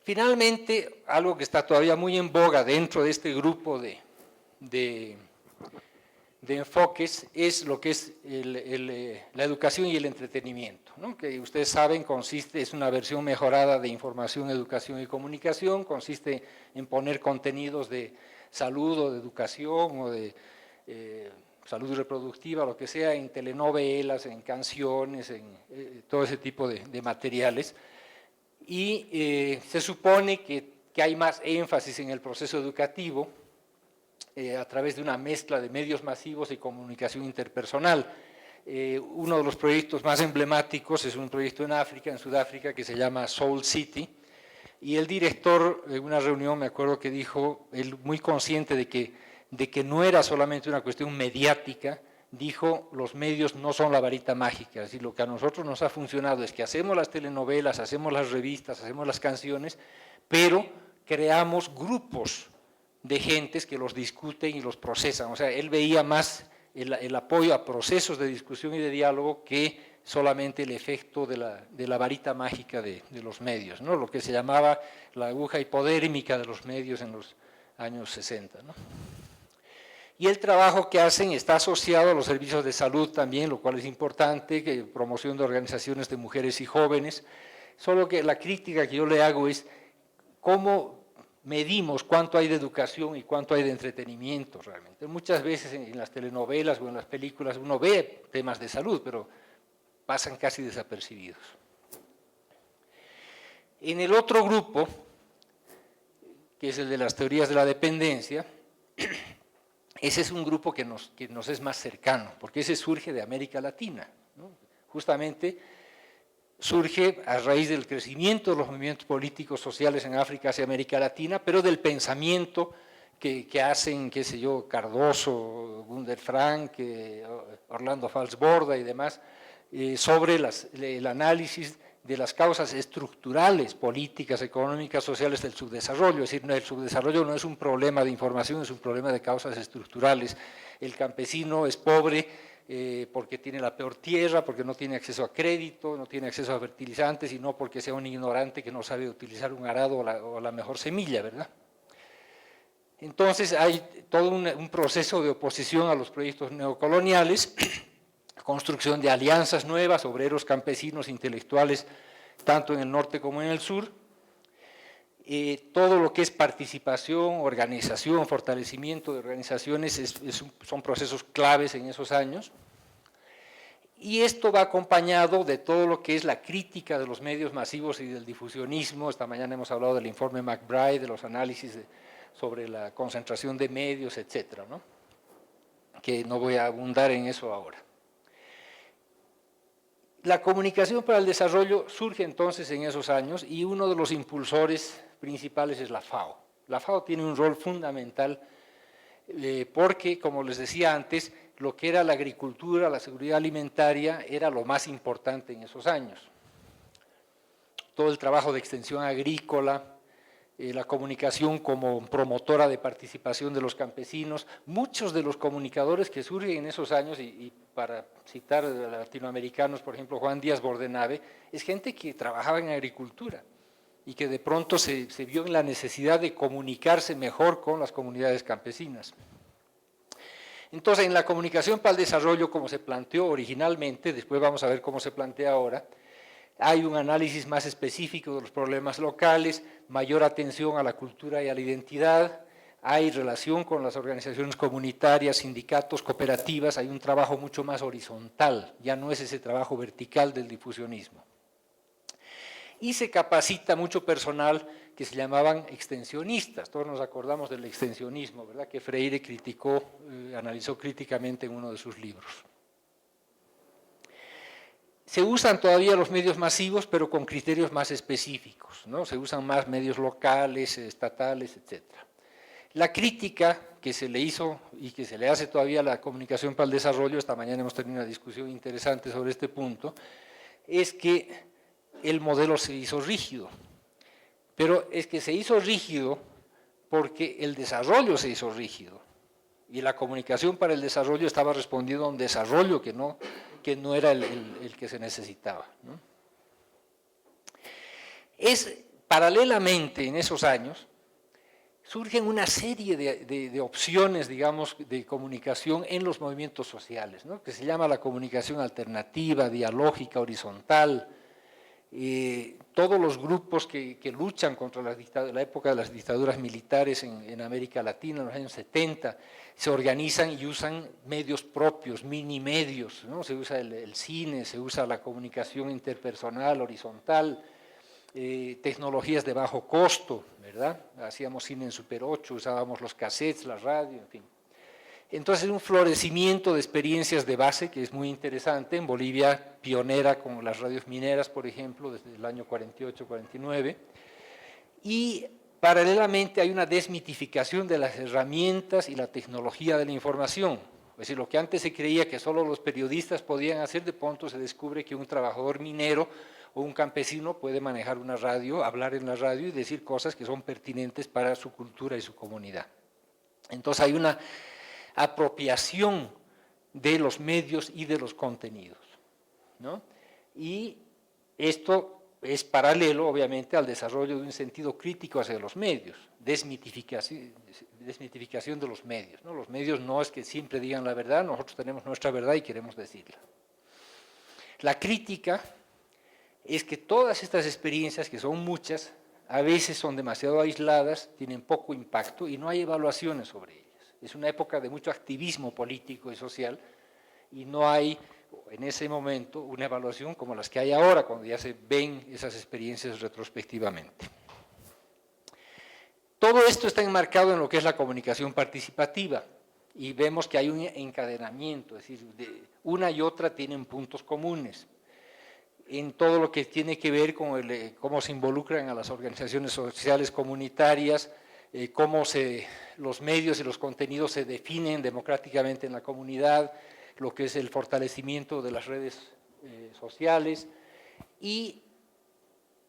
Finalmente, algo que está todavía muy en boga dentro de este grupo de enfoques es lo que es la educación y el entretenimiento, ¿no? Que ustedes saben es una versión mejorada de información, educación y comunicación, consiste en poner contenidos de salud o de educación o de salud reproductiva, lo que sea, en telenovelas, en canciones, en todo ese tipo de materiales. Y se supone que hay más énfasis en el proceso educativo a través de una mezcla de medios masivos y comunicación interpersonal. Uno de los proyectos más emblemáticos es un proyecto en Sudáfrica, que se llama Soul City, y el director en una reunión me acuerdo que dijo, él muy consciente de que no era solamente una cuestión mediática, dijo, los medios no son la varita mágica, es decir, lo que a nosotros nos ha funcionado es que hacemos las telenovelas, hacemos las revistas, hacemos las canciones, pero creamos grupos de gentes que los discuten y los procesan. O sea, él veía más el apoyo a procesos de discusión y de diálogo que solamente el efecto de la varita mágica de los medios, ¿no? Lo que se llamaba la aguja hipodérmica de los medios en los años 60, ¿no? Y el trabajo que hacen está asociado a los servicios de salud también, lo cual es importante, que promoción de organizaciones de mujeres y jóvenes, solo que la crítica que yo le hago es cómo medimos cuánto hay de educación y cuánto hay de entretenimiento realmente. Muchas veces en las telenovelas o en las películas uno ve temas de salud, pero pasan casi desapercibidos. En el otro grupo, que es el de las teorías de la dependencia, ese es un grupo que nos es más cercano, porque ese surge de América Latina, ¿no? Justamente surge a raíz del crecimiento de los movimientos políticos sociales en África hacia América Latina, pero del pensamiento que hacen, qué sé yo, Cardoso, Gunder Frank, Orlando Falsborda y demás, sobre el análisis de las causas estructurales, políticas, económicas, sociales del subdesarrollo. Es decir, el subdesarrollo no es un problema de información, es un problema de causas estructurales. El campesino es pobre porque tiene la peor tierra, porque no tiene acceso a crédito, no tiene acceso a fertilizantes, y no porque sea un ignorante que no sabe utilizar un arado o la mejor semilla, ¿verdad? Entonces hay todo un proceso de oposición a los proyectos neocoloniales, construcción de alianzas nuevas, obreros, campesinos, intelectuales, tanto en el norte como en el sur. Todo lo que es participación, organización, fortalecimiento de organizaciones son procesos claves en esos años. Y esto va acompañado de todo lo que es la crítica de los medios masivos y del difusionismo. Esta mañana hemos hablado del informe McBride, de los análisis sobre la concentración de medios, etcétera, ¿no? Que no voy a abundar en eso ahora. La comunicación para el desarrollo surge entonces en esos años y uno de los impulsores principales es la FAO. La FAO tiene un rol fundamental porque, como les decía antes, lo que era la agricultura, la seguridad alimentaria, era lo más importante en esos años. Todo el trabajo de extensión agrícola, la comunicación como promotora de participación de los campesinos, muchos de los comunicadores que surgen en esos años, y para citar a latinoamericanos, por ejemplo, Juan Díaz Bordenave, es gente que trabajaba en agricultura y que de pronto se vio en la necesidad de comunicarse mejor con las comunidades campesinas. Entonces, en la comunicación para el desarrollo, como se planteó originalmente, después vamos a ver cómo se plantea ahora, hay un análisis más específico de los problemas locales, mayor atención a la cultura y a la identidad, hay relación con las organizaciones comunitarias, sindicatos, cooperativas, hay un trabajo mucho más horizontal, ya no es ese trabajo vertical del difusionismo. Y se capacita mucho personal que se llamaban extensionistas, todos nos acordamos del extensionismo, ¿verdad? Que Freire criticó, analizó críticamente en uno de sus libros. Se usan todavía los medios masivos, pero con criterios más específicos, ¿no? Se usan más medios locales, estatales, etc. La crítica que se le hizo y que se le hace todavía a la comunicación para el desarrollo, esta mañana hemos tenido una discusión interesante sobre este punto, es que el modelo se hizo rígido, pero es que se hizo rígido porque el desarrollo se hizo rígido y la comunicación para el desarrollo estaba respondiendo a un desarrollo que no era el que se necesitaba, ¿no? Es Paralelamente, en esos años, surgen una serie de opciones, digamos, de comunicación en los movimientos sociales, ¿no? Que se llama la comunicación alternativa, dialógica, horizontal. Todos los grupos que luchan contra la época de las dictaduras militares en América Latina, en los años 70, se organizan y usan medios propios, mini medios, ¿no? Se usa el cine, se usa la comunicación interpersonal, horizontal, tecnologías de bajo costo, ¿verdad? Hacíamos cine en Super 8, usábamos los cassettes, la radio, en fin. Entonces, un florecimiento de experiencias de base que es muy interesante. En Bolivia, pionera con las radios mineras, por ejemplo, desde el año 48-49. Y paralelamente hay una desmitificación de las herramientas y la tecnología de la información. Es decir, lo que antes se creía que solo los periodistas podían hacer, de pronto se descubre que un trabajador minero o un campesino puede manejar una radio, hablar en la radio y decir cosas que son pertinentes para su cultura y su comunidad. Entonces hay una apropiación de los medios y de los contenidos, ¿no? Y esto es paralelo, obviamente, al desarrollo de un sentido crítico hacia los medios, desmitificación de los medios, ¿no? Los medios no es que siempre digan la verdad, nosotros tenemos nuestra verdad y queremos decirla. La crítica es que todas estas experiencias, que son muchas, a veces son demasiado aisladas, tienen poco impacto y no hay evaluaciones sobre ellas. Es una época de mucho activismo político y social y no hay en ese momento una evaluación como las que hay ahora, cuando ya se ven esas experiencias retrospectivamente. Todo esto está enmarcado en lo que es la comunicación participativa y vemos que hay un encadenamiento, es decir, una y otra tienen puntos comunes en todo lo que tiene que ver con cómo se involucran a las organizaciones sociales comunitarias, cómo los medios y los contenidos se definen democráticamente en la comunidad, lo que es el fortalecimiento de las redes sociales, y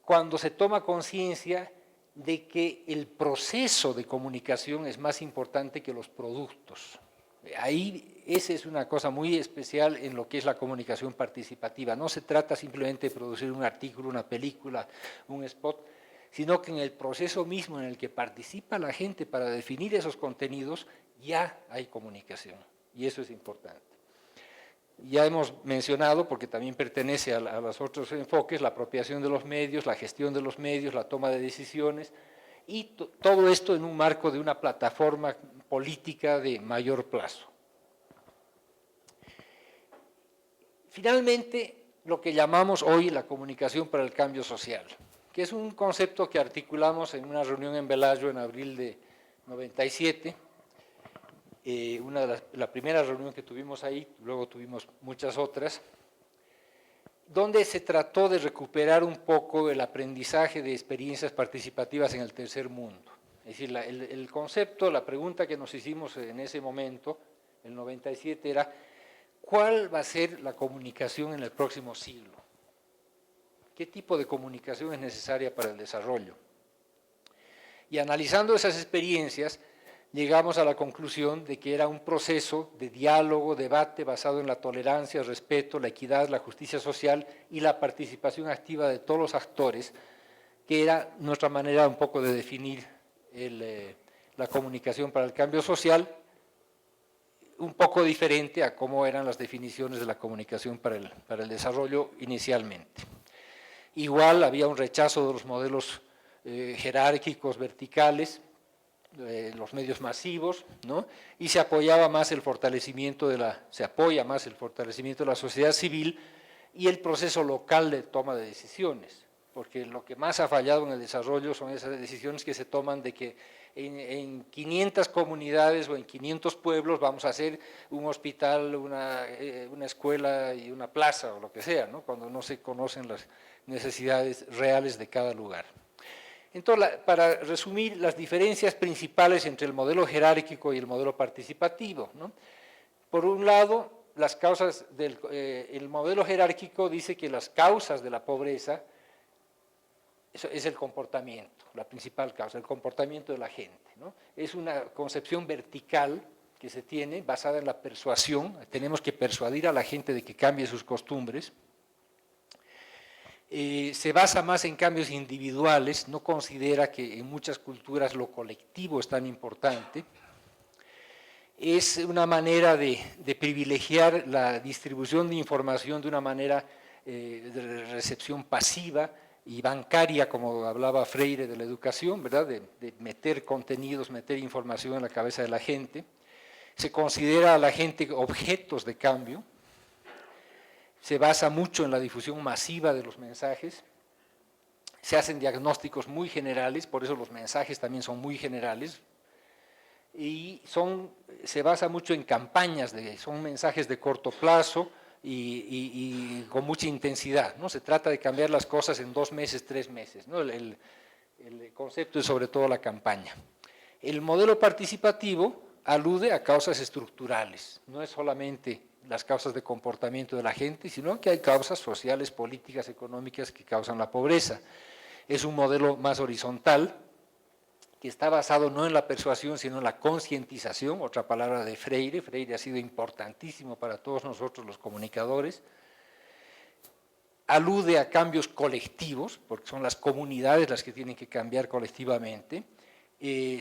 cuando se toma conciencia de que el proceso de comunicación es más importante que los productos. Ahí, esa es una cosa muy especial en lo que es la comunicación participativa. No se trata simplemente de producir un artículo, una película, un spot, sino que en el proceso mismo en el que participa la gente para definir esos contenidos, ya hay comunicación, y eso es importante. Ya hemos mencionado, porque también pertenece a los otros enfoques, la apropiación de los medios, la gestión de los medios, la toma de decisiones, y todo esto en un marco de una plataforma política de mayor plazo. Finalmente, lo que llamamos hoy la comunicación para el cambio social, que es un concepto que articulamos en una reunión en Velayo en abril de 97, la primera reunión que tuvimos ahí, luego tuvimos muchas otras, donde se trató de recuperar un poco el aprendizaje de experiencias participativas en el tercer mundo. Es decir, el concepto, la pregunta que nos hicimos en ese momento, el 97, era ¿cuál va a ser la comunicación en el próximo siglo? ¿Qué tipo de comunicación es necesaria para el desarrollo? Y analizando esas experiencias, llegamos a la conclusión de que era un proceso de diálogo, debate basado en la tolerancia, el respeto, la equidad, la justicia social y la participación activa de todos los actores, que era nuestra manera un poco de definir la comunicación para el cambio social, un poco diferente a cómo eran las definiciones de la comunicación para el desarrollo inicialmente. Igual había un rechazo de los modelos jerárquicos, verticales, los medios masivos, ¿no? Y se apoyaba más el fortalecimiento se apoya más el fortalecimiento de la sociedad civil y el proceso local de toma de decisiones, porque lo que más ha fallado en el desarrollo son esas decisiones que se toman de que en 500 comunidades o en 500 pueblos vamos a hacer un hospital, una escuela y una plaza o lo que sea, ¿no? Cuando no se conocen las necesidades reales de cada lugar. Entonces, para resumir, las diferencias principales entre el modelo jerárquico y el modelo participativo, ¿no? Por un lado, las causas el modelo jerárquico dice que las causas de la pobreza es el comportamiento, la principal causa, el comportamiento de la gente, ¿no? Es una concepción vertical que se tiene basada en la persuasión, tenemos que persuadir a la gente de que cambie sus costumbres. Se basa más en cambios individuales, no considera que en muchas culturas lo colectivo es tan importante. Es una manera de privilegiar la distribución de información de una manera de recepción pasiva y bancaria, como hablaba Freire de la educación, ¿verdad? De meter contenidos, meter información en la cabeza de la gente. Se considera a la gente objetos de cambio. Se basa mucho en la difusión masiva de los mensajes. Se hacen diagnósticos muy generales, por eso los mensajes también son muy generales. Y se basa mucho en campañas, son mensajes de corto plazo y con mucha intensidad, ¿no? Se trata de cambiar las cosas en 2 meses, 3 meses, ¿no? El concepto es sobre todo la campaña. El modelo participativo alude a causas estructurales, no es solamente las causas de comportamiento de la gente, sino que hay causas sociales, políticas, económicas que causan la pobreza. Es un modelo más horizontal, que está basado no en la persuasión, sino en la concientización, otra palabra de Freire. Freire ha sido importantísimo para todos nosotros los comunicadores. Alude a cambios colectivos, porque son las comunidades las que tienen que cambiar colectivamente.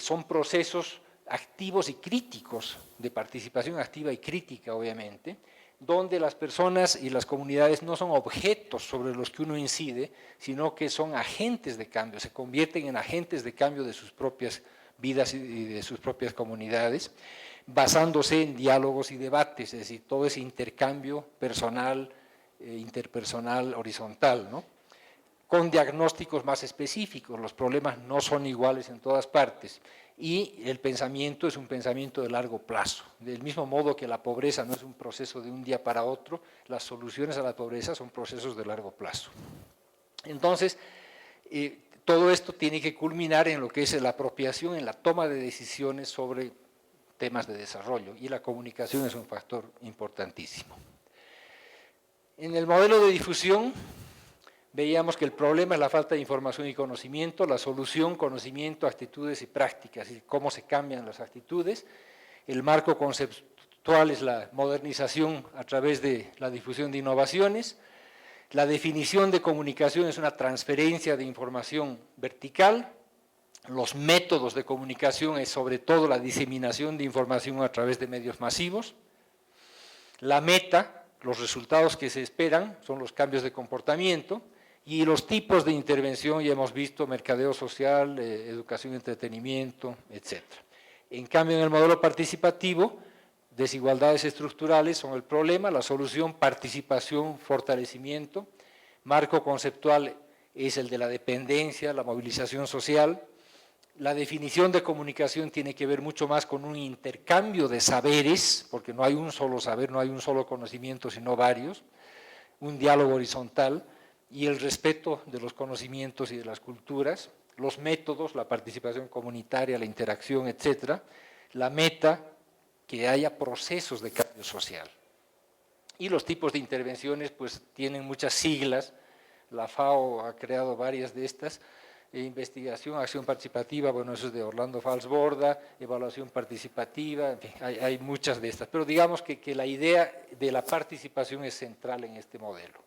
Son procesos activos y críticos, de participación activa y crítica, obviamente, donde las personas y las comunidades no son objetos sobre los que uno incide, sino que son agentes de cambio, se convierten en agentes de cambio de sus propias vidas y de sus propias comunidades, basándose en diálogos y debates, es decir, todo ese intercambio personal, interpersonal, horizontal, ¿no? Con diagnósticos más específicos, los problemas no son iguales en todas partes, y el pensamiento es un pensamiento de largo plazo. Del mismo modo que la pobreza no es un proceso de un día para otro, las soluciones a la pobreza son procesos de largo plazo. Entonces, todo esto tiene que culminar en lo que es la apropiación, en la toma de decisiones sobre temas de desarrollo, y la comunicación es un factor importantísimo. En el modelo de difusión, veíamos que el problema es la falta de información y conocimiento, la solución, conocimiento, actitudes y prácticas, y cómo se cambian las actitudes. El marco conceptual es la modernización a través de la difusión de innovaciones. La definición de comunicación es una transferencia de información vertical. Los métodos de comunicación es sobre todo la diseminación de información a través de medios masivos. La meta, los resultados que se esperan, son los cambios de comportamiento. Y los tipos de intervención, ya hemos visto, mercadeo social, educación y entretenimiento, etc. En cambio, en el modelo participativo, desigualdades estructurales son el problema, la solución, participación, fortalecimiento. Marco conceptual es el de la dependencia, la movilización social. La definición de comunicación tiene que ver mucho más con un intercambio de saberes, porque no hay un solo saber, no hay un solo conocimiento, sino varios. Un diálogo horizontal. Y el respeto de los conocimientos y de las culturas, los métodos, la participación comunitaria, la interacción, etc. La meta, que haya procesos de cambio social. Y los tipos de intervenciones pues tienen muchas siglas, la FAO ha creado varias de estas: investigación, acción participativa, bueno, eso es de Orlando Falsborda, evaluación participativa, en fin, hay muchas de estas, pero digamos que la idea de la participación es central en este modelo.